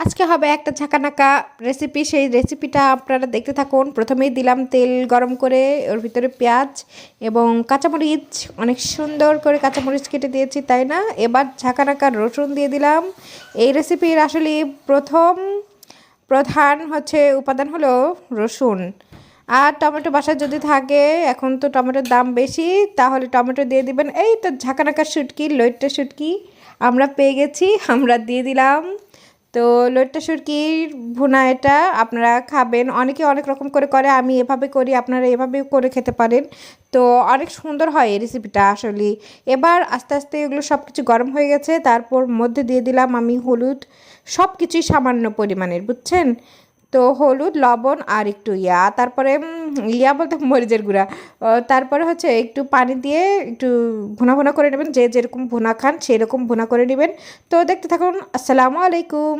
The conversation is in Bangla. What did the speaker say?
আজকে হবে একটা ঝাঁকানাকা রেসিপি। সেই রেসিপিটা আপনারা দেখতে থাকুন। প্রথমেই দিলাম তেল গরম করে, ওর ভিতরে পেঁয়াজ এবং কাঁচামরিচ, অনেক সুন্দর করে কাঁচামরিচ কেটে দিয়েছি, তাই না? এবার ঝাঁকানাকা রসুন দিয়ে দিলাম। এই রেসিপির আসলে প্রধান উপাদান হলো রসুন আর টমেটো। বাসায় যদি থাকে, এখন তো টমেটোর দাম বেশি, তাহলে টমেটো দিয়ে দিবেন। এই তো ঝাঁকানাকা শুটকি, লইট্টা শুটকি আমরা পেয়ে গেছি, আমরা দিয়ে দিলাম। তো লইট্টা শুটকির ভুনা, এটা আপনারা খাবেন, অনেকে অনেক রকম করে করে, আমি এভাবে করি, আপনারা এভাবেও করে খেতে পারেন। তো অনেক সুন্দর হয় এই রেসিপিটা আসলে। এবার আস্তে আস্তে এগুলো সব কিছু গরম হয়ে গেছে, তারপর মধ্যে দিয়ে দিলাম আমি হলুদ, সব কিছুই সামান্য পরিমাণের, বুঝছেন? তো হলুদ, লবণ আর একটু তারপরে বলতে মরিচের গুঁড়া। তারপরে একটু পানি দিয়ে একটু ভুনা ভুনা করে নেবেন, যে যেরকম ভুনা খান সেরকম ভুনা করে নেবেন। তো দেখতে থাকুন। আসসালামু আলাইকুম।